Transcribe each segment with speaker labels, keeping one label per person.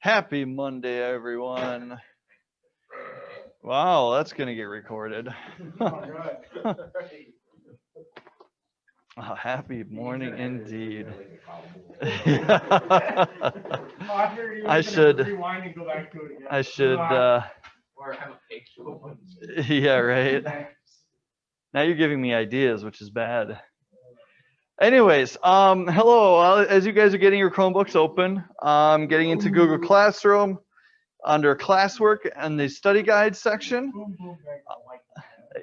Speaker 1: Happy Monday, everyone. Wow, that's going to get recorded. Oh, happy morning indeed. I should. Yeah, right. Now you're giving me ideas, which is bad. Anyways, hello. As you guys are getting your Chromebooks open, I'm getting into Google Classroom under classwork and the study guide section.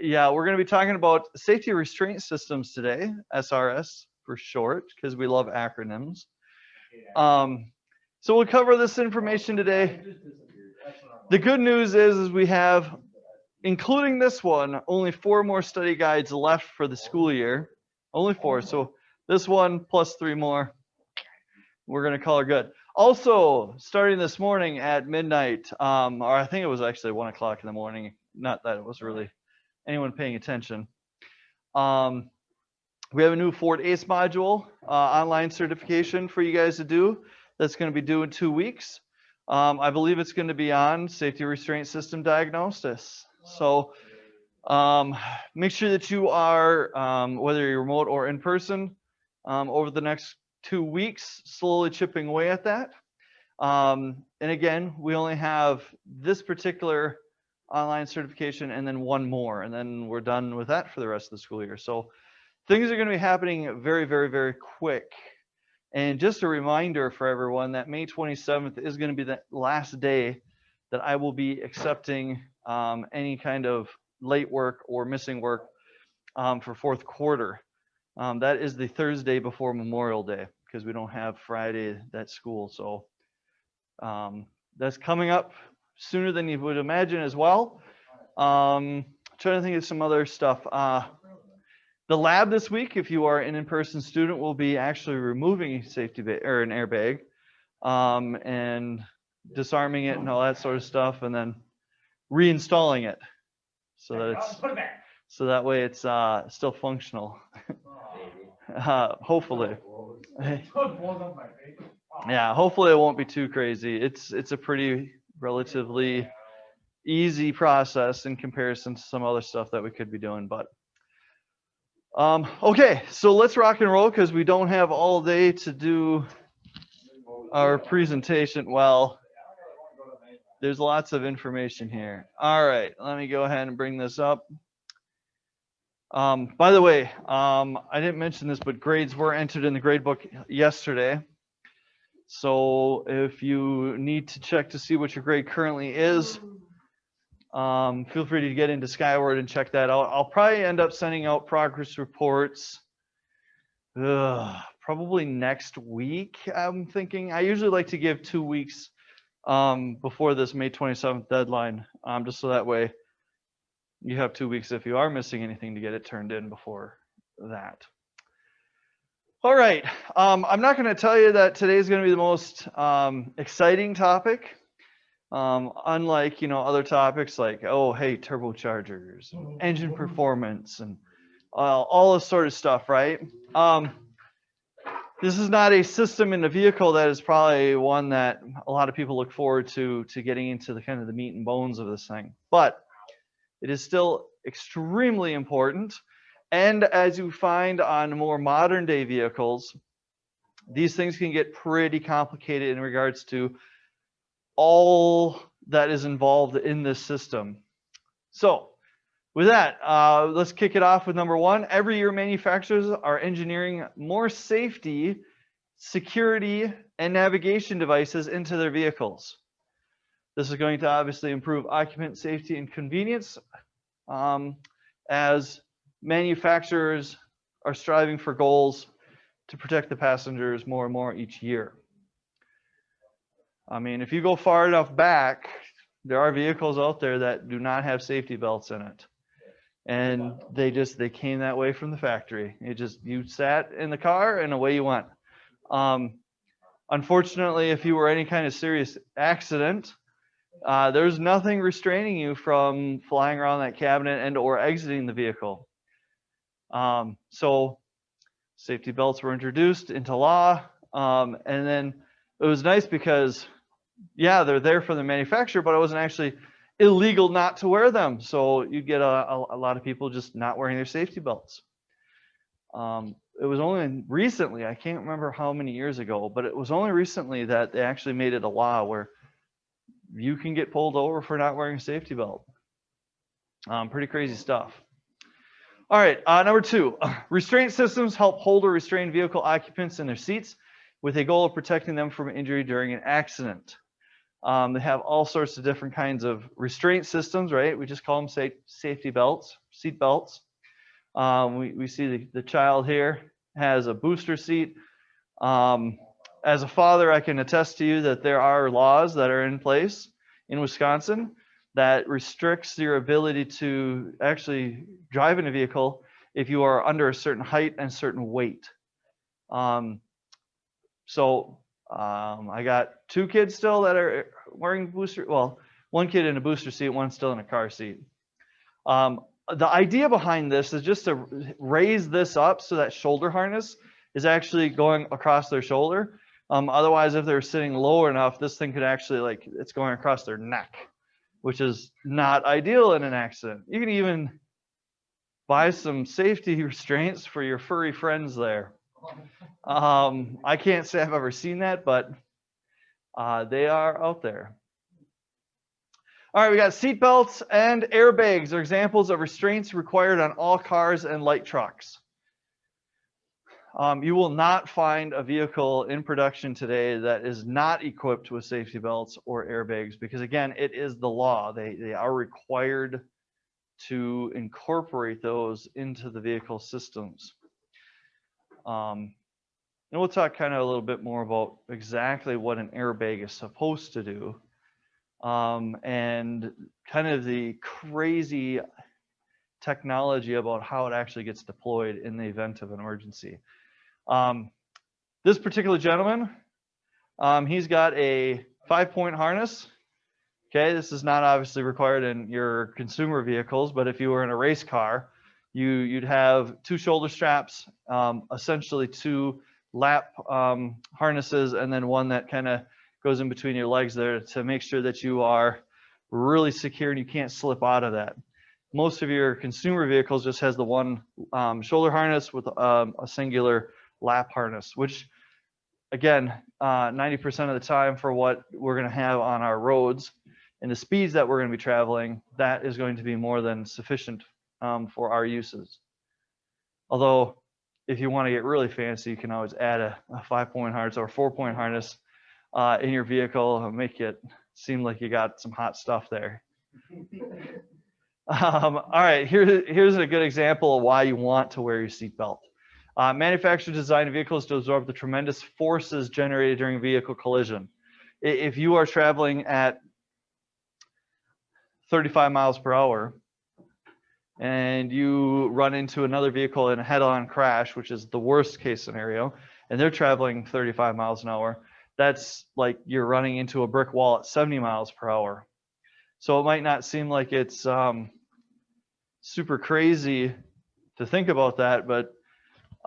Speaker 1: Yeah, we're going to be talking about safety restraint systems today, SRS for short, because we love acronyms. So we'll cover this information today. The good news is we have, including this one, only 4 more study guides left for the school year. Only 4. So this one plus 3 more, we're going to call it good. Also, starting this morning at midnight, or I think it was actually 1 o'clock in the morning. Not that it was really anyone paying attention. We have a new Fort ACE module online certification for you guys to do. That's going to be due in 2 weeks. I believe it's going to be on safety restraint system diagnosis. So make sure that you are, whether you're remote or in person, over the next 2 weeks, slowly chipping away at that. And again, we only have this particular online certification and then 1 more, and then we're done with that for the rest of the school year. So things are going to be happening very, very, very quick. And just a reminder for everyone that May 27th is going to be the last day that I will be accepting any kind of late work or missing work for 4th quarter. That is the Thursday before Memorial Day, because we don't have Friday at school. So that's coming up sooner than you would imagine as well. Trying to think of some other stuff. The lab this week, if you are an in-person student, will be actually removing a safety or an airbag and disarming it and all that sort of stuff, and then reinstalling it so that that way it's still functional. Hopefully. Yeah, hopefully it won't be too crazy. It's a pretty relatively easy process in comparison to some other stuff that we could be doing, but okay, so let's rock and roll because we don't have all day to do our presentation. Well, there's lots of information here. All right, let me go ahead and bring this up. By the way, I didn't mention this, but grades were entered in the gradebook yesterday. So if you need to check to see what your grade currently is, feel free to get into Skyward and check that out. I'll probably end up sending out progress reports probably next week, I'm thinking. I usually like to give 2 weeks before this May 27th deadline, just so that way you have 2 weeks if you are missing anything to get it turned in before that. All right, I'm not going to tell you that today is going to be the most exciting topic. Unlike, other topics like, oh, hey, turbochargers, and engine performance, and all this sort of stuff, right? This is not a system in a vehicle that is probably one that a lot of people look forward to getting into the kind of the meat and bones of this thing. But it is still extremely important. And as you find on more modern day vehicles, these things can get pretty complicated in regards to all that is involved in this system. So with that, let's kick it off with number 1. Every year, manufacturers are engineering more safety, security, and navigation devices into their vehicles. This is going to obviously improve occupant safety and convenience as manufacturers are striving for goals to protect the passengers more and more each year. I mean, if you go far enough back, there are vehicles out there that do not have safety belts in it. And they came that way from the factory. You sat in the car and away you went. Unfortunately, if you were any kind of serious accident, there's nothing restraining you from flying around that cabinet and or exiting the vehicle. So safety belts were introduced into law. And then it was nice because yeah, they're there for the manufacturer, but it wasn't actually illegal not to wear them. So you get a lot of people just not wearing their safety belts. It was only recently, I can't remember how many years ago, but it was only recently that they actually made it a law where you can get pulled over for not wearing a safety belt. Pretty crazy stuff. All right, number 2, restraint systems help hold or restrain vehicle occupants in their seats with a goal of protecting them from injury during an accident. They have all sorts of different kinds of restraint systems, right? We just call them safety belts, seat belts. We see the child here has a booster seat. As a father, I can attest to you that there are laws that are in place in Wisconsin that restricts your ability to actually drive in a vehicle if you are under a certain height and certain weight. I got 2 kids still that are wearing booster. Well, 1 kid in a booster seat, 1 still in a car seat. The idea behind this is just to raise this up so that shoulder harness is actually going across their shoulder. Otherwise, if they're sitting lower enough, this thing could actually, it's going across their neck, which is not ideal in an accident. You can even buy some safety restraints for your furry friends there. I can't say I've ever seen that, but they are out there. All right, we got seat belts and airbags are examples of restraints required on all cars and light trucks. You will not find a vehicle in production today that is not equipped with safety belts or airbags because, again, it is the law. They are required to incorporate those into the vehicle systems. And we'll talk kind of a little bit more about exactly what an airbag is supposed to do. And kind of the crazy technology about how it actually gets deployed in the event of an emergency. This particular gentleman, he's got a 5-point harness. Okay, this is not obviously required in your consumer vehicles, but if you were in a race car, you'd have 2 shoulder straps, essentially 2 lap harnesses, and then 1 that kind of goes in between your legs there to make sure that you are really secure and you can't slip out of that. Most of your consumer vehicles just has the 1 shoulder harness with a singular lap harness, which again, 90% of the time for what we're going to have on our roads and the speeds that we're going to be traveling, that is going to be more than sufficient for our uses. Although, if you want to get really fancy, you can always add a 5-point harness or a 4-point harness in your vehicle and make it seem like you got some hot stuff there. All right, here's a good example of why you want to wear your seatbelt. Manufacturers design vehicles to absorb the tremendous forces generated during vehicle collision. If you are traveling at 35 miles per hour and you run into another vehicle in a head-on crash, which is the worst case scenario, and they're traveling 35 miles an hour, that's like you're running into a brick wall at 70 miles per hour. So it might not seem like it's super crazy to think about that, but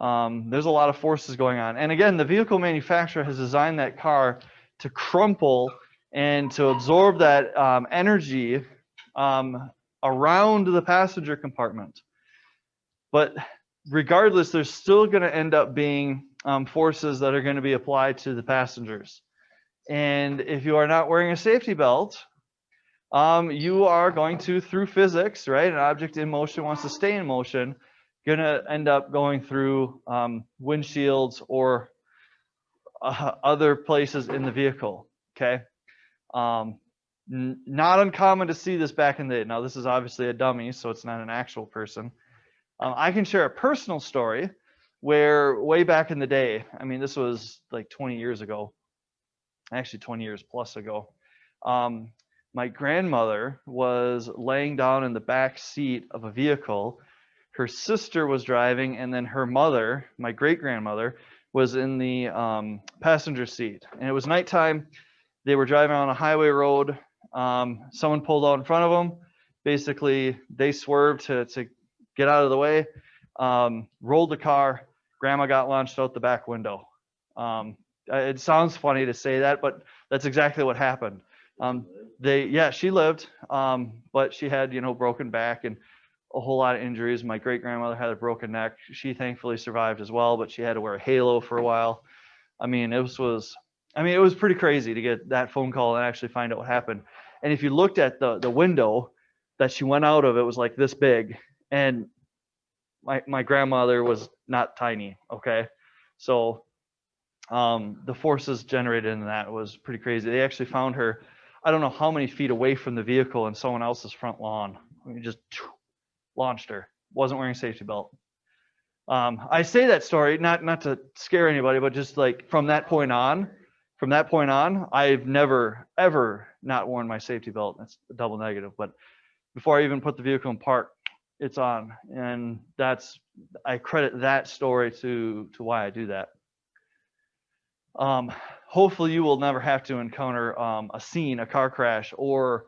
Speaker 1: there's a lot of forces going on. And again, the vehicle manufacturer has designed that car to crumple and to absorb that energy around the passenger compartment. But regardless, there's still going to end up being forces that are going to be applied to the passengers. And if you are not wearing a safety belt, you are going to, through physics, right? An object in motion wants to stay in motion, going to end up going through windshields or other places in the vehicle, okay? Not uncommon to see this back in the day. Now, this is obviously a dummy, so it's not an actual person. I can share a personal story where way back in the day, I mean, this was like 20 years ago, actually 20 years plus ago, my grandmother was laying down in the back seat of a vehicle. Her sister was driving, and then her mother, my great-grandmother, was in the passenger seat. And it was nighttime. They were driving on a highway road. Someone pulled out in front of them. Basically, they swerved to get out of the way, rolled the car. Grandma got launched out the back window. It sounds funny to say that, but that's exactly what happened. Yeah, she lived, but she had, broken back and a whole lot of injuries. My great grandmother had a broken neck. She thankfully survived as well, but she had to wear a halo for a while. I mean, it was pretty crazy to get that phone call and actually find out what happened. And if you looked at the window that she went out of, it was like this big. And my grandmother was not tiny. Okay. So the forces generated in that was pretty crazy. They actually found her, I don't know how many feet away from the vehicle in someone else's front lawn. I mean, just launched her. Wasn't wearing a safety belt. I say that story not to scare anybody, but just like from that point on, I've never ever not worn my safety belt. That's a double negative. But before I even put the vehicle in park, it's on, and I credit that story to why I do that. Hopefully you will never have to encounter a car crash, or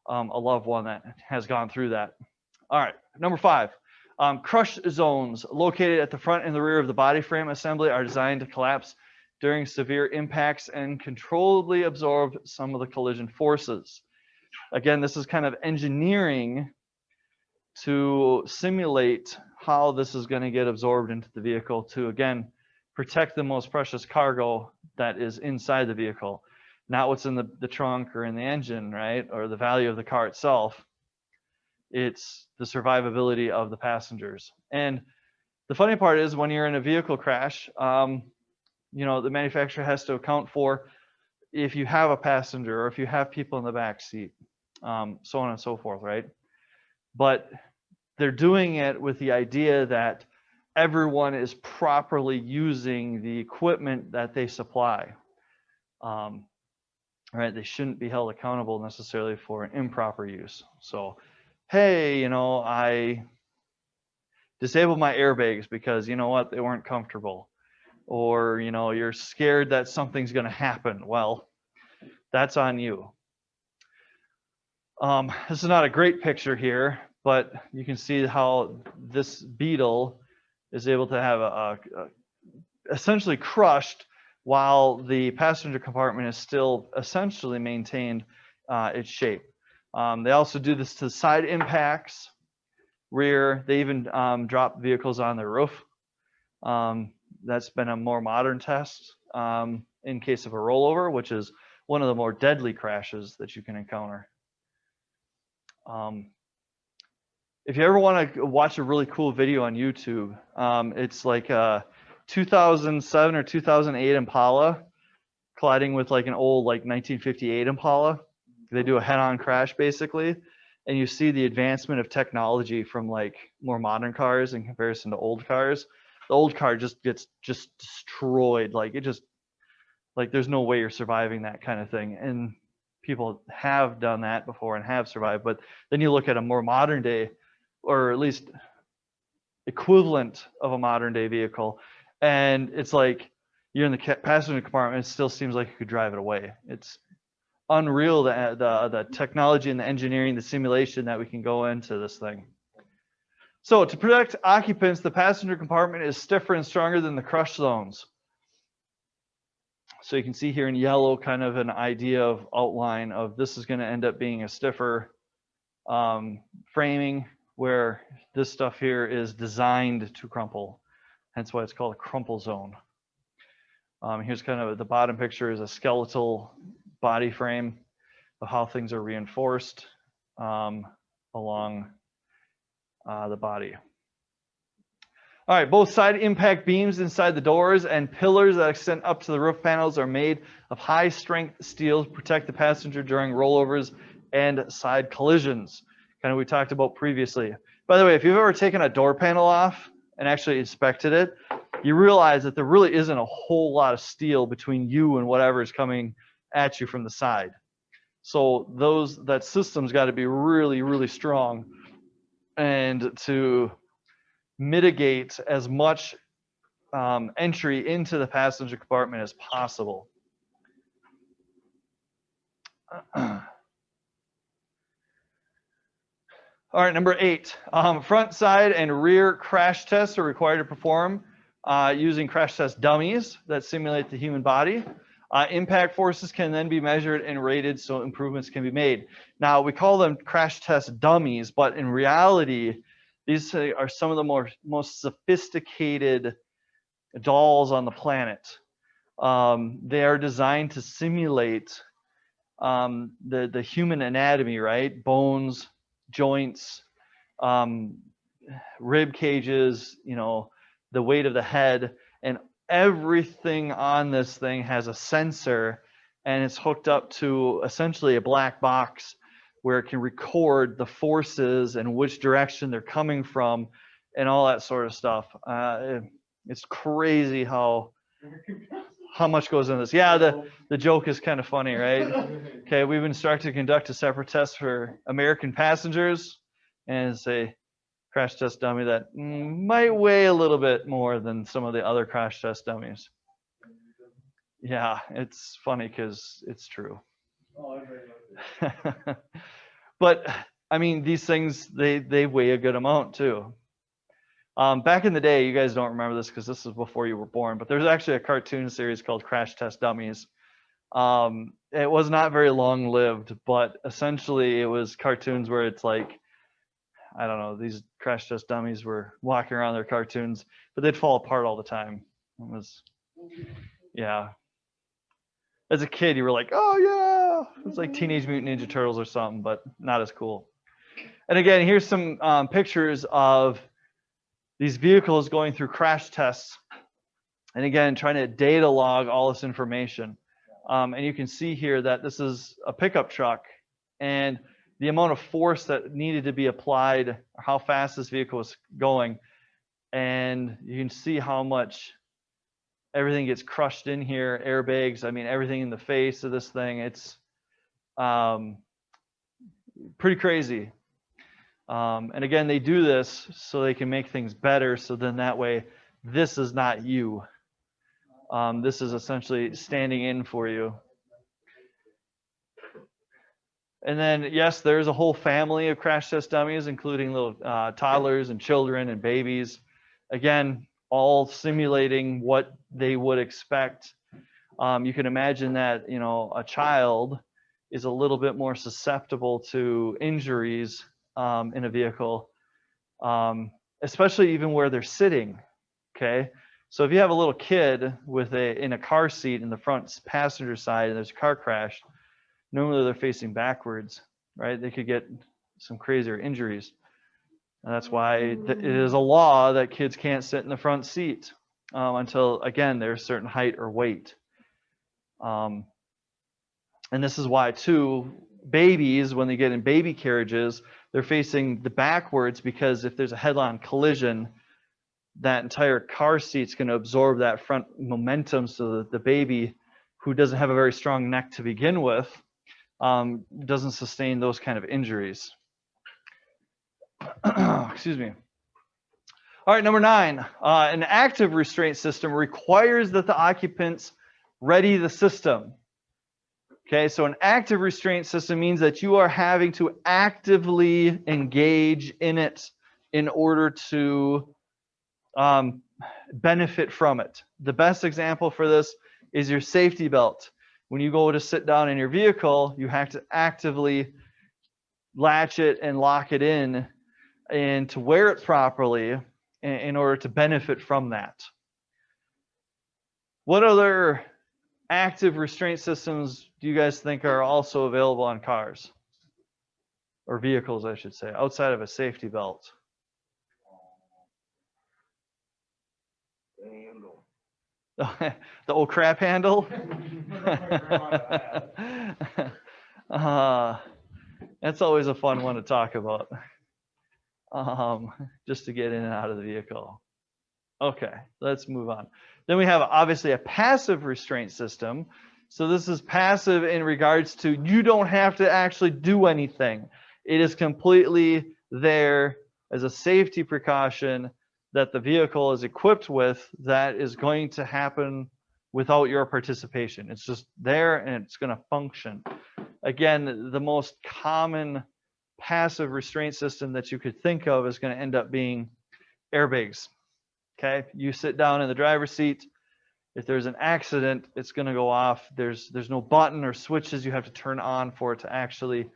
Speaker 1: a loved one that has gone through that. All right, number 5. Crush zones located at the front and the rear of the body frame assembly are designed to collapse during severe impacts and controllably absorb some of the collision forces. Again, this is kind of engineering to simulate how this is going to get absorbed into the vehicle to, again, protect the most precious cargo that is inside the vehicle, not what's in the trunk or in the engine, right? Or the value of the car itself. It's the survivability of the passengers. And the funny part is when you're in a vehicle crash, the manufacturer has to account for if you have a passenger or if you have people in the back seat, so on and so forth, right? But they're doing it with the idea that everyone is properly using the equipment that they supply. Right? They shouldn't be held accountable necessarily for an improper use. So, hey, I disabled my airbags because you know what, they weren't comfortable. Or, you're scared that something's going to happen. Well, that's on you. This is not a great picture here, but you can see how this beetle is able to have essentially crushed while the passenger compartment is still essentially maintained its shape. They also do this to side impacts, rear. They even drop vehicles on their roof. That's been a more modern test in case of a rollover, which is one of the more deadly crashes that you can encounter. If you ever want to watch a really cool video on YouTube, it's like a 2007 or 2008 Impala colliding with like an old 1958 Impala. They do a head-on crash basically, and you see the advancement of technology from more modern cars in comparison to old cars. The old car just gets destroyed. There's no way you're surviving that kind of thing. And people have done that before and have survived. But then you look at a more modern day, or at least equivalent of a modern day vehicle, and it's like you're in the passenger compartment. It still seems like you could drive it away. It's unreal, the technology and the engineering, the simulation that we can go into this thing. So to protect occupants, the passenger compartment is stiffer and stronger than the crush zones. So you can see here in yellow kind of an idea of outline of this is going to end up being a stiffer framing, where this stuff here is designed to crumple. Hence why it's called a crumple zone. Here's kind of the bottom picture is a skeletal body frame of how things are reinforced along the body. All right, both side impact beams inside the doors and pillars that extend up to the roof panels are made of high strength steel to protect the passenger during rollovers and side collisions. Kind of we talked about previously. By the way, if you've ever taken a door panel off and actually inspected it, you realize that there really isn't a whole lot of steel between you and whatever is coming at you from the side. So that system's got to be really, really strong, and to mitigate as much entry into the passenger compartment as possible. All right, number 8. Front, side, and rear crash tests are required to perform using crash test dummies that simulate the human body. Impact forces can then be measured and rated so improvements can be made. Now, we call them crash test dummies, but in reality, these are some of the most sophisticated dolls on the planet. They are designed to simulate the human anatomy, right? Bones, joints, rib cages, you know, the weight of the head, and everything on this thing has a sensor, and it's hooked up to essentially a black box where it can record the forces and which direction they're coming from and all that sort of stuff. It's crazy how much goes into this. Yeah, the joke is kind of funny, right? Okay, we've been instructed to conduct a separate test for American passengers, and it's a crash test dummy that might weigh a little bit more than some of the other crash test dummies. Yeah, it's funny because it's true. But I mean, these things, they weigh a good amount too. Back in the day, you guys don't remember this because this is before you were born, but there's actually a cartoon series called Crash Test Dummies. It was not very long lived, but essentially it was cartoons where it's like, I don't know, these crash test dummies were walking around their cartoons, but they'd fall apart all the time. It was, yeah. As a kid, you were like, oh yeah, it's like Teenage Mutant Ninja Turtles or something, but not as cool. And again, here's some pictures of these vehicles going through crash tests. And again, trying to data log all this information. And you can see here that this is a pickup truck, and the amount of force that needed to be applied, or how fast this vehicle was going. And you can see how much everything gets crushed in here, airbags, I mean, everything in the face of this thing. It's pretty crazy. And again, they do this so they can make things better. So then that way, this is not you. This is essentially standing in for you. And then, yes, there's a whole family of crash test dummies, including little toddlers and children and babies. Again, all simulating what they would expect. You can imagine that, you know, a child is a little bit more susceptible to injuries in a vehicle, especially even where they're sitting. Okay, so if you have a little kid with in a car seat in the front passenger side and there's a car crash, normally they're facing backwards, right? They could get some crazier injuries. And that's why it is a law that kids can't sit in the front seat until, again, they're a certain height or weight. And this is why, too, babies, when they get in baby carriages, they're facing the backwards, because if there's a head-on collision, that entire car seat's going to absorb that front momentum, so that the baby, who doesn't have a very strong neck to begin with, doesn't sustain those kind of injuries. Excuse me. All right, number 9. An active restraint system requires that the occupants ready the system. Okay, so an active restraint system means that you are having to actively engage in it in order to benefit from it. The best example for this is your safety belt. When you go to sit down in your vehicle, you have to actively latch it and lock it in, and to wear it properly in order to benefit from that. What other active restraint systems do you guys think are also available on cars? Or vehicles, I should say, outside of a safety belt? The old crap handle? That's always a fun one to talk about. Just to get in and out of the vehicle. Okay, let's move on. Then we have obviously a passive restraint system. So this is passive in regards to you don't have to actually do anything. It is completely there as a safety precaution that the vehicle is equipped with, that is going to happen without your participation. It's just there and it's going to function. Again, the most common passive restraint system that you could think of is going to end up being airbags. Okay, you sit down in the driver's seat. If there's an accident, it's going to go off. There's no button or switches you have to turn on for it to actually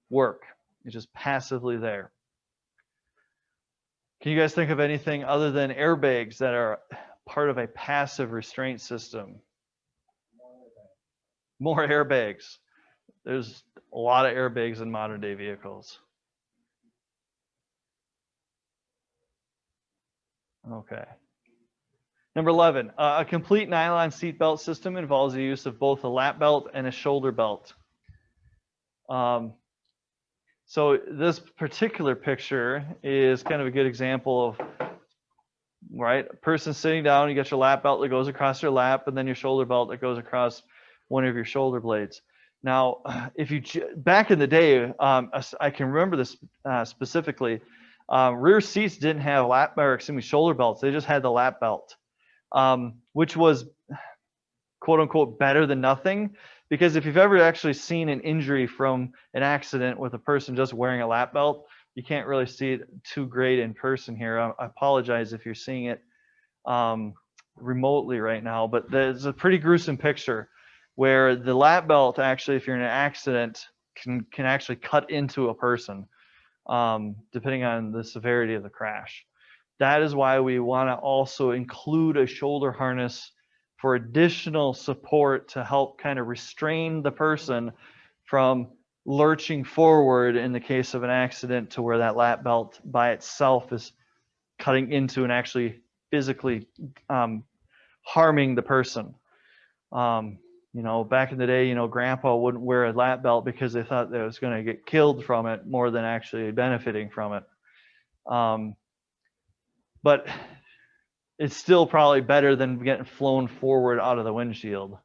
Speaker 1: work. It's just passively there. Can you guys think of anything other than airbags that are part of a passive restraint system? More airbags. There's a lot of airbags in modern day vehicles. Okay. Number 11, a complete nylon seatbelt system involves the use of both a lap belt and a shoulder belt. So this particular picture is kind of a good example of, right, a person sitting down, you got your lap belt that goes across your lap, and then your shoulder belt that goes across one of your shoulder blades. Now, if you, back in the day, I can remember this specifically, rear seats didn't have shoulder belts. They just had the lap belt, which was quote unquote better than nothing. Because if you've ever actually seen an injury from an accident with a person just wearing a lap belt, you can't really see it too great in person here. I apologize if you're seeing it remotely right now, but there's a pretty gruesome picture where the lap belt actually, if you're in an accident, can actually cut into a person, depending on the severity of the crash. That is why we want to also include a shoulder harness for additional support to help kind of restrain the person from lurching forward in the case of an accident to where that lap belt by itself is cutting into and actually physically harming the person. You know, back in the day, you know, grandpa wouldn't wear a lap belt because they thought they was going to get killed from it more than actually benefiting from it. But it's still probably better than getting flown forward out of the windshield.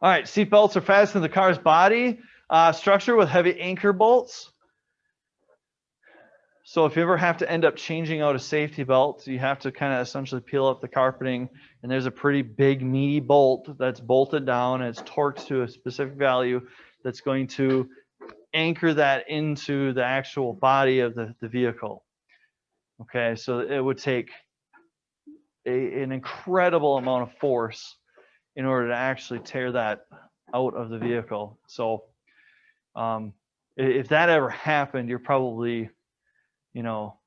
Speaker 1: All right, seat belts are fastened to the car's body structure with heavy anchor bolts. So if you ever have to end up changing out a safety belt, you have to kind of essentially peel up the carpeting, and there's a pretty big meaty bolt that's bolted down, and it's torqued to a specific value that's going to anchor that into the actual body of the vehicle. Okay, so it would take an incredible amount of force in order to actually tear that out of the vehicle. So if that ever happened, you're probably, you know,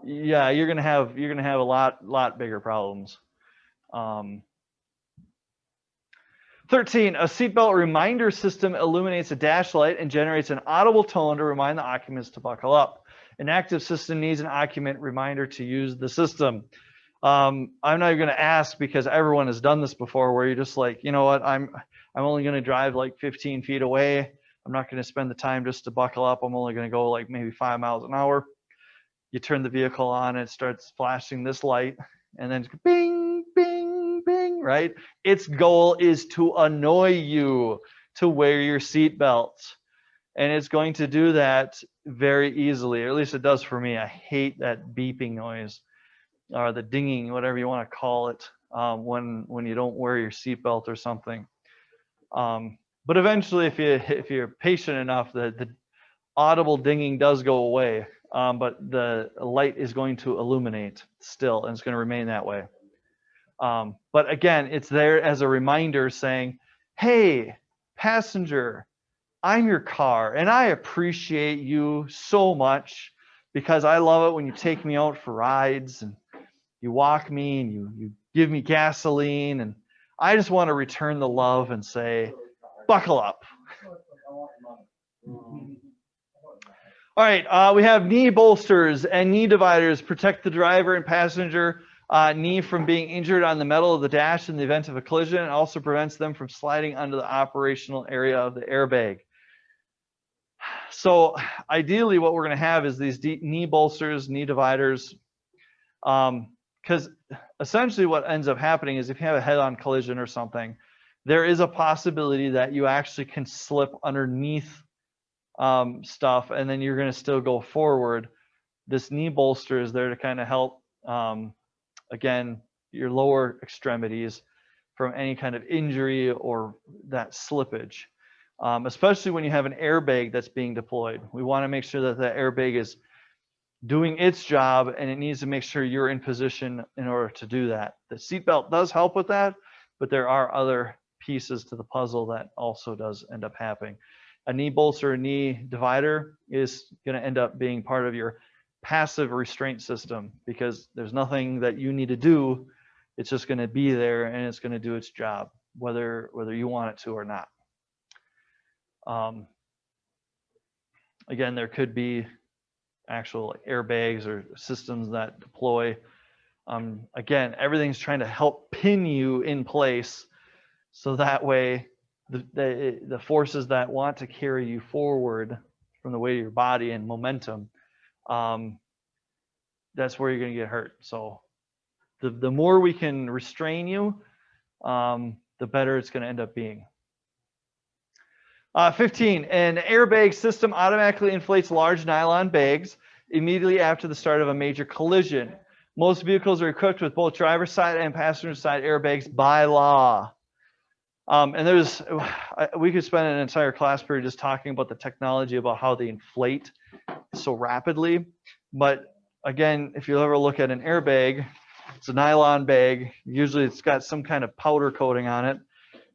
Speaker 1: yeah, you're gonna have a lot bigger problems. 13, a seatbelt reminder system illuminates a dash light and generates an audible tone to remind the occupants to buckle up. An active system needs an occupant reminder to use the system. I'm not even going to ask because everyone has done this before, where you're just like, you know what, I'm only going to drive like 15 feet away. I'm not going to spend the time just to buckle up. I'm only going to go like maybe 5 miles an hour. You turn the vehicle on, and it starts flashing this light, and then bing, bing, bing, right? Its goal is to annoy you to wear your seatbelt. And it's going to do that very easily, or at least it does for me. I hate that beeping noise, or the dinging, whatever you want to call it, when you don't wear your seatbelt or something. But eventually, if you're patient enough, the audible dinging does go away, but the light is going to illuminate still, and it's going to remain that way. But again, it's there as a reminder saying, hey, passenger, I'm your car, and I appreciate you so much because I love it when you take me out for rides and you walk me and you give me gasoline, and I just want to return the love and say, buckle up. All right, we have knee bolsters and knee dividers protect the driver and passenger knee from being injured on the metal of the dash in the event of a collision, and also prevents them from sliding onto the operational area of the airbag. So ideally what we're going to have is these knee bolsters, knee dividers, because essentially what ends up happening is if you have a head-on collision or something, there is a possibility that you actually can slip underneath stuff, and then you're going to still go forward. This knee bolster is there to kind of help, again, your lower extremities from any kind of injury or that slippage. Especially when you have an airbag that's being deployed. We want to make sure that the airbag is doing its job, and it needs to make sure you're in position in order to do that. The seatbelt does help with that, but there are other pieces to the puzzle that also does end up happening. A knee bolster, knee divider is going to end up being part of your passive restraint system, because there's nothing that you need to do. It's just going to be there, and it's going to do its job, whether you want it to or not. Again, there could be actual airbags or systems that deploy. Again, everything's trying to help pin you in place, so that way the forces that want to carry you forward from the weight of your body and momentum, that's where you're going to get hurt. So the more we can restrain you, the better it's going to end up being. 15, an airbag system automatically inflates large nylon bags immediately after the start of a major collision. Most vehicles are equipped with both driver's side and passenger side airbags by law. And we could spend an entire class period just talking about the technology about how they inflate so rapidly. But again, if you ever look at an airbag, it's a nylon bag. Usually it's got some kind of powder coating on it,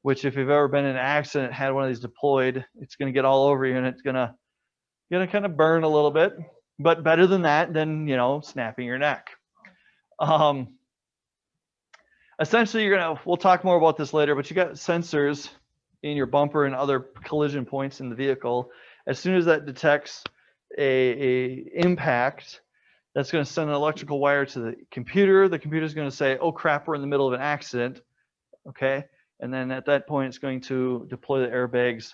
Speaker 1: which if you've ever been in an accident, had one of these deployed, it's going to get all over you, and it's going to kind of burn a little bit. But better than that, than, you know, snapping your neck. Essentially, we'll talk more about this later, but you got sensors in your bumper and other collision points in the vehicle. As soon as that detects a impact, that's going to send an electrical wire to the computer. The computer is going to say, oh crap, we're in the middle of an accident. Okay. And then at that point, it's going to deploy the airbags,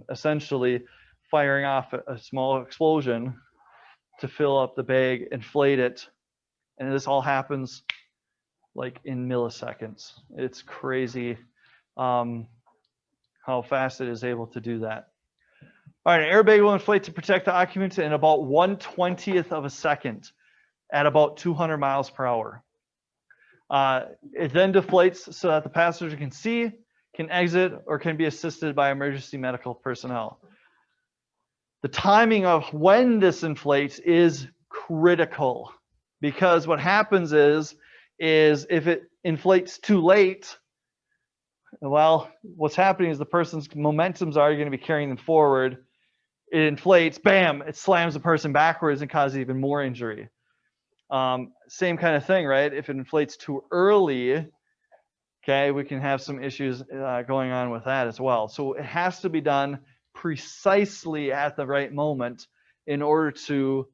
Speaker 1: essentially firing off a small explosion to fill up the bag, inflate it. And this all happens like in milliseconds. It's crazy how fast it is able to do that. All right, an airbag will inflate to protect the occupant in about 1/20th of a second at about 200 miles per hour. It then deflates so that the passenger can see, can exit, or can be assisted by emergency medical personnel. The timing of when this inflates is critical, because what happens is if it inflates too late, well, what's happening is the person's momentum's already going to be carrying them forward. It inflates, bam, it slams the person backwards and causes even more injury. Same kind of thing, right? If it inflates too early, okay, we can have some issues going on with that as well. So it has to be done precisely at the right moment in order to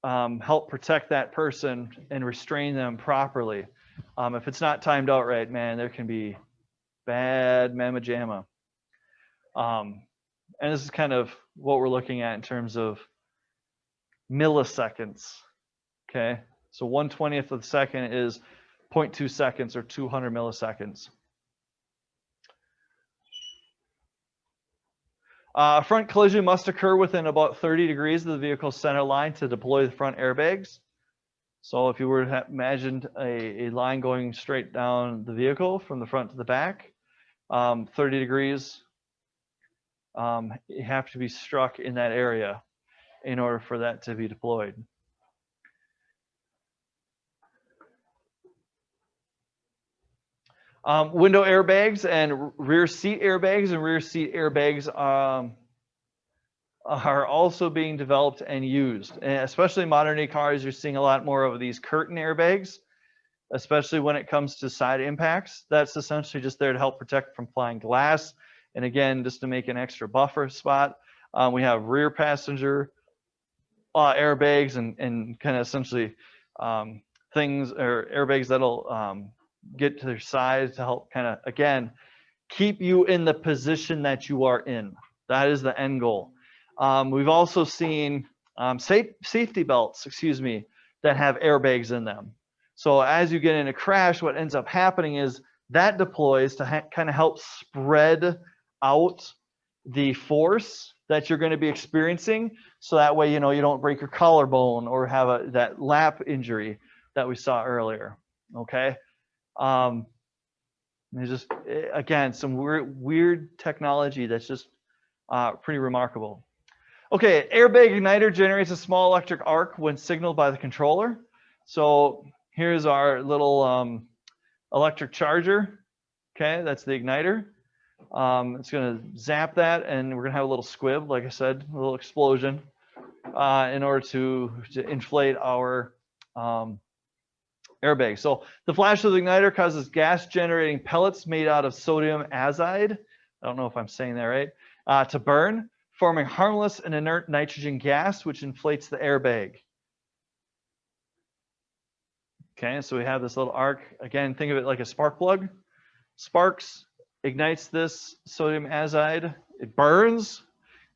Speaker 1: help protect that person and restrain them properly. If it's not timed out right, man, there can be bad mamma jamma. And this is kind of what we're looking at in terms of milliseconds. Okay, so 1/20th of a second is 0.2 seconds or 200 milliseconds. A front collision must occur within about 30 degrees of the vehicle's center line to deploy the front airbags. So if you were to imagine a line going straight down the vehicle from the front to the back, 30 degrees, you have to be struck in that area in order for that to be deployed. Window airbags and rear seat airbags are also being developed and used. And especially in modern day cars, you're seeing a lot more of these curtain airbags, especially when it comes to side impacts. That's essentially just there to help protect from flying glass. And again, just to make an extra buffer spot. We have rear passenger airbags and kind of essentially things or airbags that'll get to their side to help kind of, again, keep you in the position that you are in. That is the end goal. We've also seen safety belts, that have airbags in them. So as you get in a crash, what ends up happening is that deploys to kind of help spread out the force that you're going to be experiencing. So that way, you don't break your collarbone or have that lap injury that we saw earlier. Okay. There's just, again, some weird technology that's just pretty remarkable. Okay, Airbag Igniter generates a small electric arc when signaled by the controller. So here's our little electric charger. Okay, that's the igniter. It's going to zap that, and we're going to have a little squib, like I said, a little explosion, in order to inflate our airbag. So the flash of the igniter causes gas-generating pellets made out of sodium azide. I don't know if I'm saying that right. To burn, forming harmless and inert nitrogen gas, which inflates the airbag. Okay, so we have this little arc. Again, think of it like a spark plug. Sparks, ignites this sodium azide. It burns,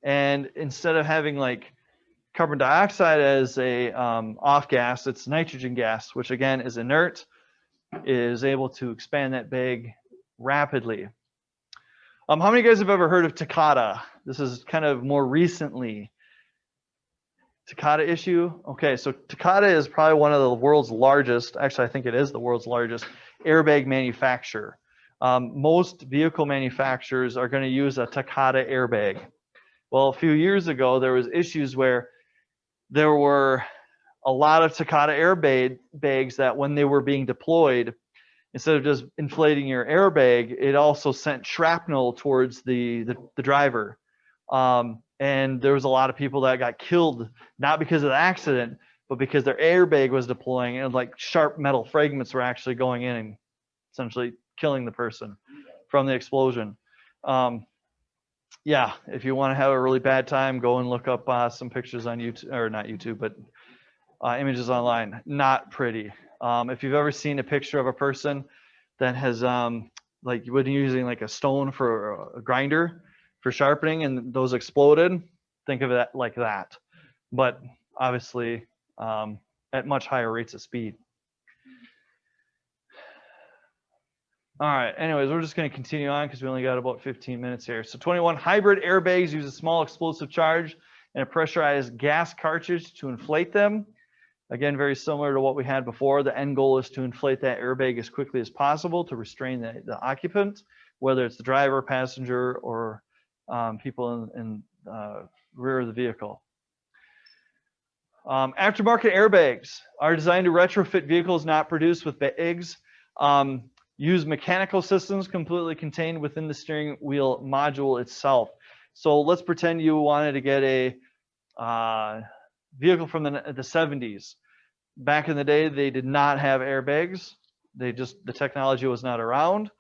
Speaker 1: and instead of having like carbon dioxide as a off gas, it's nitrogen gas, which again is inert, is able to expand that bag rapidly. How many of you guys have ever heard of Takata? This is kind of more recently. Takata Issue. Okay, so Takata is probably one of the world's largest, actually I think it is the world's largest airbag manufacturer. Most vehicle manufacturers are going to use a Takata airbag. Well, a few years ago, there was issues where there were a lot of Takata airbags that when they were being deployed, instead of just inflating your airbag, it also sent shrapnel towards the driver. And there was a lot of people that got killed, not because of the accident, but because their airbag was deploying and like sharp metal fragments were actually going in and essentially killing the person from the explosion. Yeah, if you want to have a really bad time, go and look up some pictures on YouTube, or not YouTube, but images online. Not pretty. If you've ever seen a picture of a person that has like when you're using like a stone for a grinder for sharpening and those exploded, think of it like that, but obviously at much higher rates of speed. All right, anyways, we're just going to continue on because we only got about 15 minutes here. So 21, hybrid airbags use a small explosive charge and a pressurized gas cartridge to inflate them. Again, very similar to what we had before. The end goal is to inflate that airbag as quickly as possible to restrain the occupant, whether it's the driver, passenger, or people in the rear of the vehicle. Aftermarket airbags are designed to retrofit vehicles not produced with bags. Use mechanical systems completely contained within the steering wheel module itself. So let's pretend you wanted to get a vehicle from the 70s. Back in the day, they did not have airbags. The technology was not around.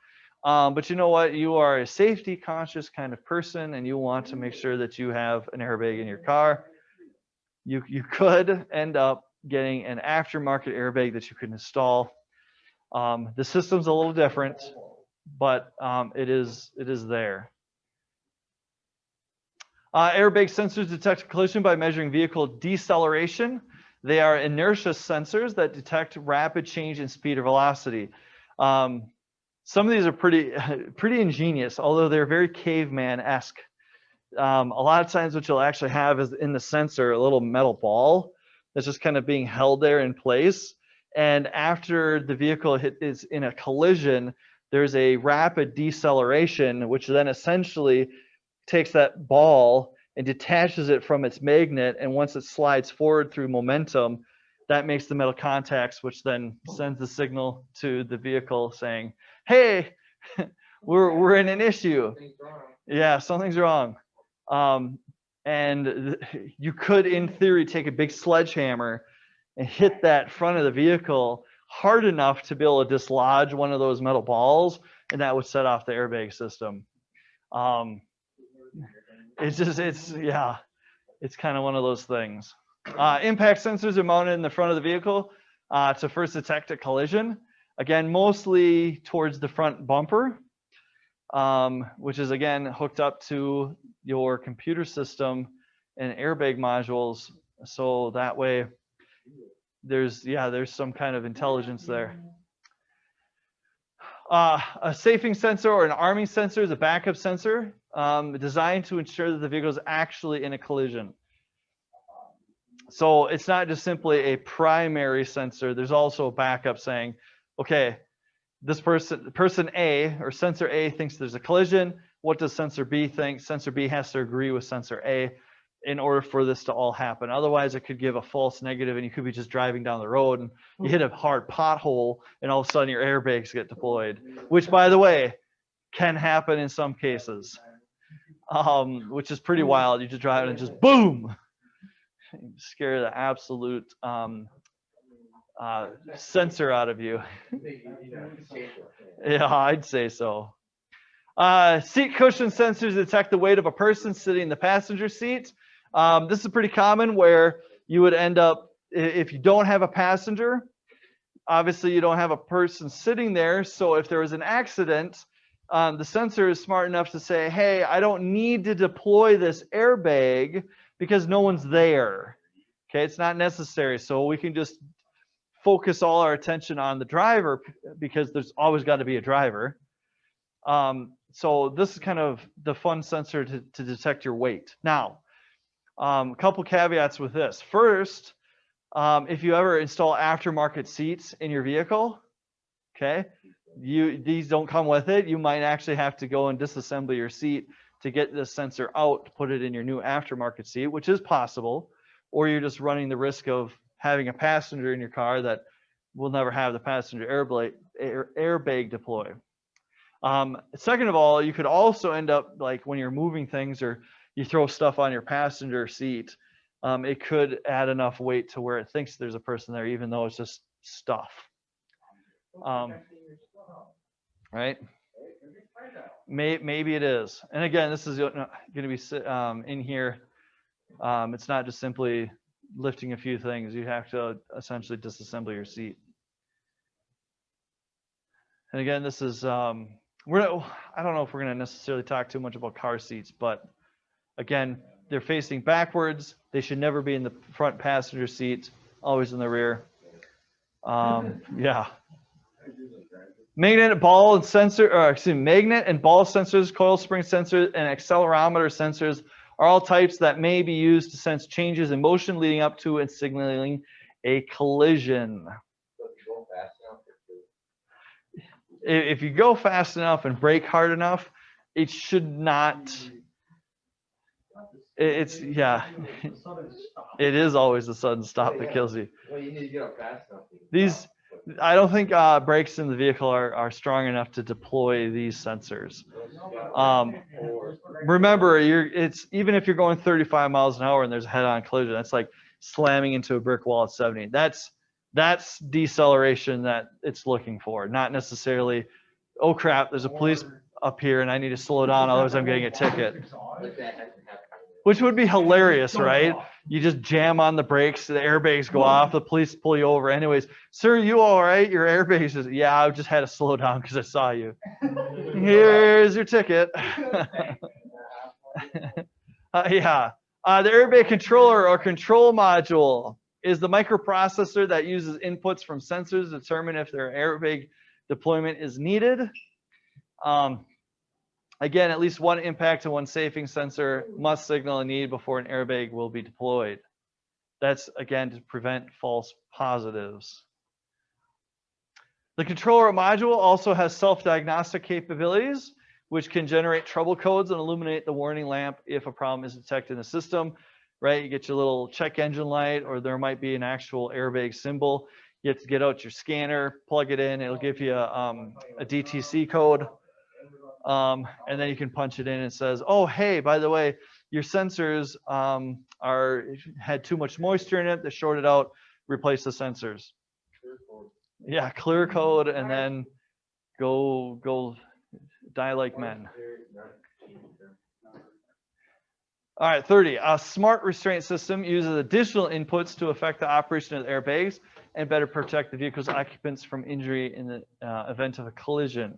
Speaker 1: But you know what? You are a safety conscious kind of person and you want to make sure that you have an airbag in your car. You could end up getting an aftermarket airbag that you can install. The system's a little different, but it is there. Airbag sensors detect collision by measuring vehicle deceleration. They are inertia sensors that detect rapid change in speed or velocity. Some of these are pretty ingenious, although they're very caveman-esque. A lot of times what you'll actually have is in the sensor a little metal ball that's just kind of being held there in place. And after the vehicle is in a collision, there's a rapid deceleration, which then essentially takes that ball and detaches it from its magnet. And once it slides forward through momentum, that makes the metal contacts, which then sends the signal to the vehicle saying, hey, we're in an issue. Yeah, something's wrong. And you could, in theory, take a big sledgehammer and hit that front of the vehicle hard enough to be able to dislodge one of those metal balls, and that would set off the airbag system. It's kind of one of those things. Impact sensors are mounted in the front of the vehicle to first detect a collision. Again, mostly towards the front bumper, which is again hooked up to your computer system and airbag modules. So that way, there's some kind of intelligence there. A safing sensor or an arming sensor is a backup sensor designed to ensure that the vehicle is actually in a collision. So it's not just simply a primary sensor. There's also a backup saying, okay, this person A or sensor A thinks there's a collision. What does sensor B think? Sensor B has to agree with sensor A. in order for this to all happen. Otherwise, it could give a false negative, and you could be just driving down the road and you hit a hard pothole, and all of a sudden your airbags get deployed, which, by the way, can happen in some cases, which is pretty wild. You just drive and just boom, scare the absolute sensor out of you. Yeah, I'd say so. Seat cushion sensors detect the weight of a person sitting in the passenger seat. This is pretty common, where you would end up, if you don't have a passenger, obviously you don't have a person sitting there. So if there was an accident, the sensor is smart enough to say, hey, I don't need to deploy this airbag because no one's there. Okay, it's not necessary. So we can just focus all our attention on the driver, because there's always got to be a driver. So this is kind of the fun sensor to detect your weight. Now, a couple caveats with this. First, if you ever install aftermarket seats in your vehicle, okay, these don't come with it. You might actually have to go and disassemble your seat to get this sensor out, to put it in your new aftermarket seat, which is possible. Or you're just running the risk of having a passenger in your car that will never have the passenger airbag deploy. Second of all, you could also end up, like when you're moving things or you throw stuff on your passenger seat, it could add enough weight to where it thinks there's a person there, even though it's just stuff. Right? Maybe it is. And again, this is going to be in here. It's not just simply lifting a few things. You have to essentially disassemble your seat. And again, this is, I don't know if we're going to necessarily talk too much about car seats, but again, they're facing backwards. They should never be in the front passenger seat, always in the rear. Yeah. Magnet and ball sensors, coil spring sensors, and accelerometer sensors are all types that may be used to sense changes in motion leading up to and signaling a collision. If you go fast enough and brake hard enough, it should not. Yeah. It is always the sudden stop that kills you.
Speaker 2: Well, you need to get up fast enough.
Speaker 1: I don't think brakes in the vehicle are strong enough to deploy these sensors. Remember, even if you're going 35 miles an hour and there's a head-on collision, that's like slamming into a brick wall at 70. That's deceleration that it's looking for, not necessarily, oh crap, there's a police up here and I need to slow down, otherwise I'm getting a ticket. Which would be hilarious, right? You just jam on the brakes, the airbags go off, the police pull you over. Anyways, sir, you all right? Your airbags just, yeah, I just had to slow down because I saw you. Here's your ticket. Yeah. The airbag controller or control module is the microprocessor that uses inputs from sensors to determine if their airbag deployment is needed. Again, at least one impact and one safing sensor must signal a need before an airbag will be deployed. That's, again, to prevent false positives. The controller module also has self-diagnostic capabilities, which can generate trouble codes and illuminate the warning lamp if a problem is detected in the system. Right? You get your little check engine light, or there might be an actual airbag symbol. You have to get out your scanner, plug it in. It'll give you a DTC code. And then you can punch it in and it says, oh, hey, by the way, your sensors had too much moisture in it. They shorted out, replace the sensors. Yeah, clear code, and then go die like men. All right, 30. A smart restraint system uses additional inputs to affect the operation of the airbags and better protect the vehicle's occupants from injury in the event of a collision.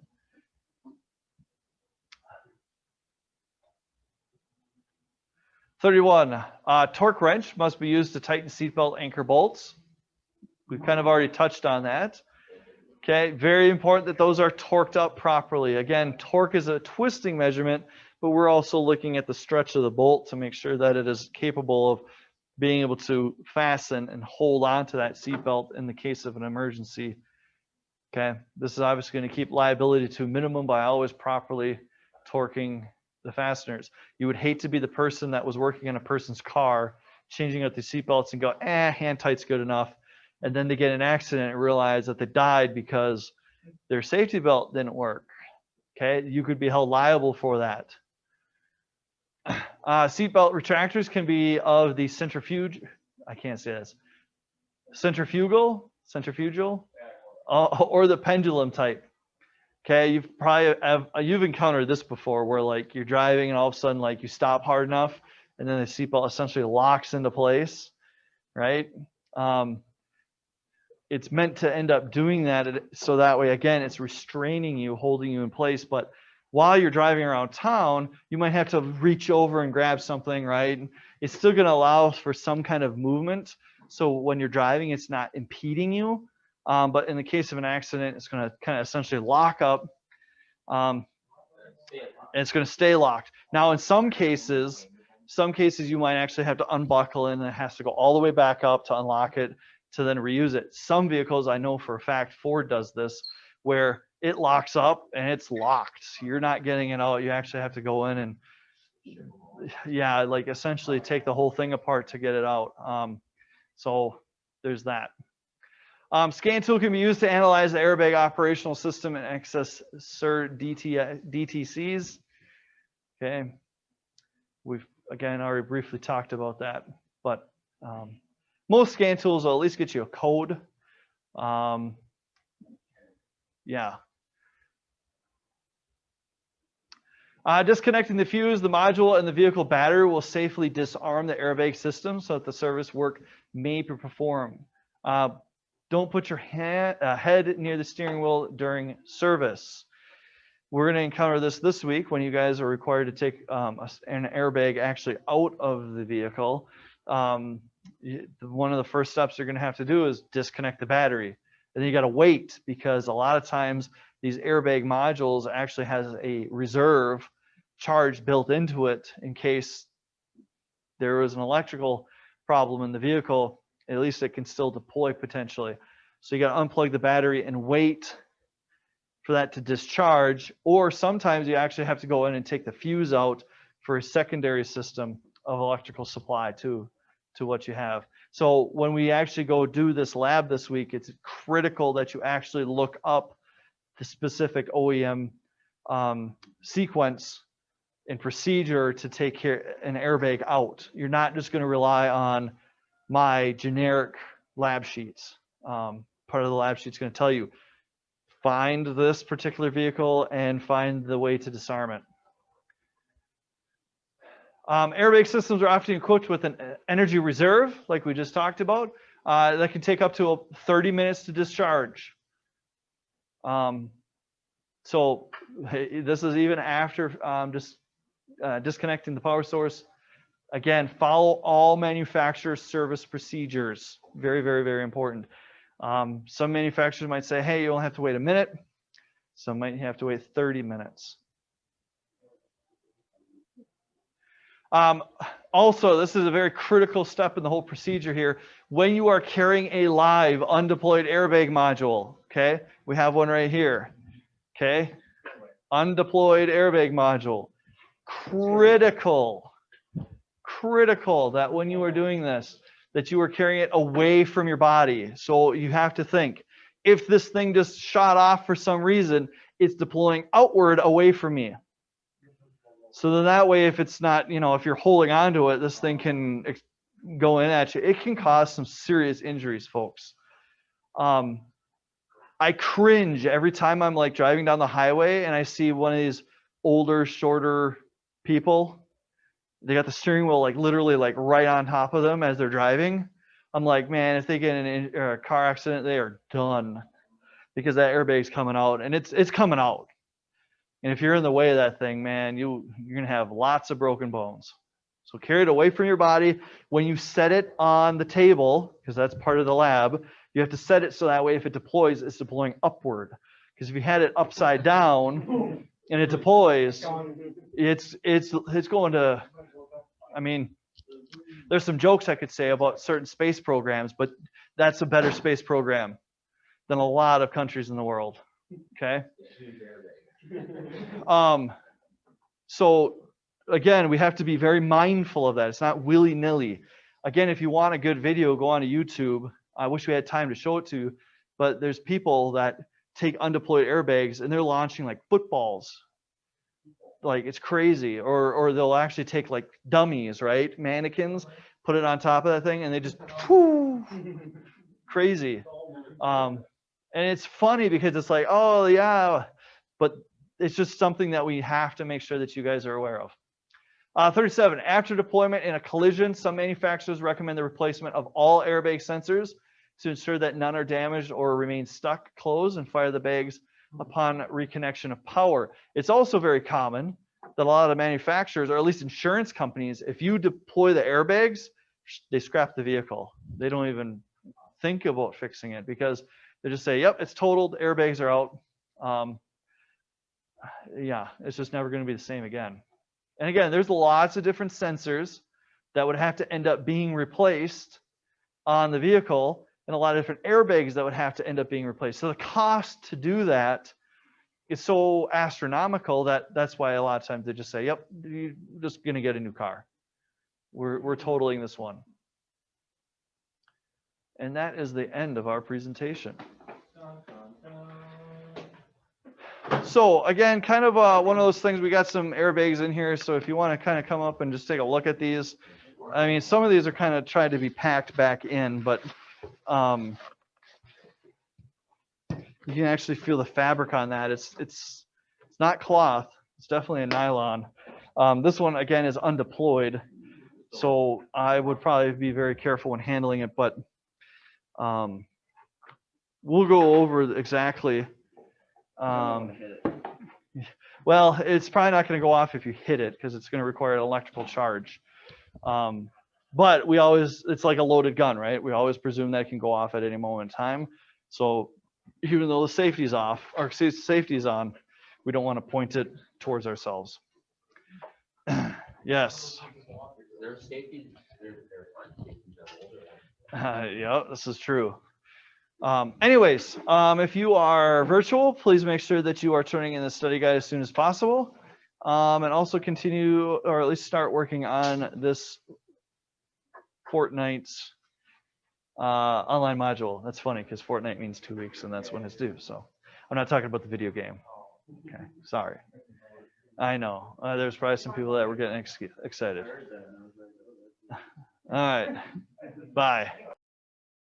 Speaker 1: Torque wrench must be used to tighten seatbelt anchor bolts. We've kind of already touched on that. Okay, very important that those are torqued up properly. Again, torque is a twisting measurement, but we're also looking at the stretch of the bolt to make sure that it is capable of being able to fasten and hold on to that seatbelt in the case of an emergency. Okay, this is obviously going to keep liability to a minimum by always properly torquing the fasteners. You would hate to be the person that was working in a person's car, changing out the seatbelts and go, hand tight's good enough. And then they get in an accident and realize that they died because their safety belt didn't work. Okay, you could be held liable for that. Seatbelt retractors can be of the centrifugal, or the pendulum type. Okay, you've encountered this before, where like you're driving and all of a sudden like you stop hard enough, and then the seatbelt essentially locks into place, right? It's meant to end up doing that, so that way again it's restraining you, holding you in place. But while you're driving around town, you might have to reach over and grab something, right? It's still going to allow for some kind of movement, so when you're driving, it's not impeding you. But in the case of an accident, it's going to kind of essentially lock up, and it's going to stay locked. Now, in some cases you might actually have to unbuckle, and it has to go all the way back up to unlock it to then reuse it. Some vehicles, I know for a fact, Ford does this, where it locks up and it's locked. You're not getting it out. You actually have to go in and, yeah, like essentially take the whole thing apart to get it out. So there's that. Scan tool can be used to analyze the airbag operational system and access CERT DTCs. Okay, we've again already briefly talked about that, but most scan tools will at least get you a code. Yeah. Disconnecting the fuse, the module, and the vehicle battery will safely disarm the airbag system so that the service work may be performed. Don't put your head near the steering wheel during service. We're going to encounter this week when you guys are required to take an airbag actually out of the vehicle. One of the first steps you're going to have to do is disconnect the battery. And then you got to wait, because a lot of times these airbag modules actually has a reserve charge built into it in case there was an electrical problem in the vehicle. At least it can still deploy potentially. So you got to unplug the battery and wait for that to discharge, or sometimes you actually have to go in and take the fuse out for a secondary system of electrical supply to what you have. So when we actually go do this lab this week, it's critical that you actually look up the specific OEM sequence and procedure to take an airbag out. You're not just going to rely on my generic lab sheets. Part of the lab sheet's going to tell you, find this particular vehicle and find the way to disarm it. Airbag systems are often equipped with an energy reserve, like we just talked about, that can take up to 30 minutes to discharge. So this is even after just disconnecting the power source. Again, follow all manufacturer service procedures. Very, very, very important. Some manufacturers might say, hey, you only have to wait a minute. Some might have to wait 30 minutes. Also, this is a very critical step in the whole procedure here. When you are carrying a live undeployed airbag module, okay, we have one right here, okay, undeployed airbag module. Critical that when you are doing this, that you are carrying it away from your body. So you have to think, if this thing just shot off for some reason, it's deploying outward away from me. So then that way, if it's not, if you're holding onto it, this thing can go in at you. It can cause some serious injuries, folks. I cringe every time I'm like driving down the highway and I see one of these older, shorter people. They got the steering wheel like literally like right on top of them as they're driving. I'm like, man, if they get in a car accident, they are done, because that airbag's coming out, and it's coming out. And if you're in the way of that thing, man, you're gonna have lots of broken bones. So carry it away from your body. When you set it on the table, because that's part of the lab, you have to set it so that way if it deploys, it's deploying upward. Because if you had it upside down and it deploys, it's going to, I mean, there's some jokes I could say about certain space programs, but that's a better space program than a lot of countries in the world. Okay. So again, we have to be very mindful of that. It's not willy-nilly. Again, if you want a good video, go on to YouTube. I wish we had time to show it to you, but there's people that take undeployed airbags and they're launching like footballs. Like it's crazy. Or they'll actually take like dummies, right? Mannequins, put it on top of that thing and they just whoo, crazy. And it's funny because it's like, oh yeah, but it's just something that we have to make sure that you guys are aware of. 37, after deployment in a collision, some manufacturers recommend the replacement of all airbag sensors to ensure that none are damaged or remain stuck, closed, and fire the bags upon reconnection of power. It's also very common that a lot of manufacturers, or at least insurance companies, if you deploy the airbags, they scrap the vehicle. They don't even think about fixing it because they just say, yep, it's totaled, airbags are out. Yeah, it's just never going to be the same again. And again, there's lots of different sensors that would have to end up being replaced on the vehicle and a lot of different airbags that would have to end up being replaced. So the cost to do that is so astronomical that that's why a lot of times they just say, yep, you're just going to get a new car. We're totaling this one. And that is the end of our presentation. So again, kind of one of those things, we got some airbags in here. So if you want to kind of come up and just take a look at these, I mean, some of these are kind of trying to be packed back in, but you can actually feel the fabric on that. It's not cloth. It's definitely a nylon. This one, again, is undeployed. So I would probably be very careful when handling it, but we'll go over exactly. Well, it's probably not going to go off if you hit it because it's going to require an electrical charge. But we always, it's like a loaded gun, right? We always presume that it can go off at any moment in time. So even though the safety's off, or safety's on, we don't want to point it towards ourselves. Yes.
Speaker 2: There's safety.
Speaker 1: Yeah, this is true. Anyways, if you are virtual, please make sure that you are turning in the study guide as soon as possible. And also continue, or at least start working on this Fortnite's online module. That's funny because Fortnite means 2 weeks and that's when it's due. So I'm not talking about the video game. Okay, sorry. I know. There's probably some people that were getting excited. All right. Bye.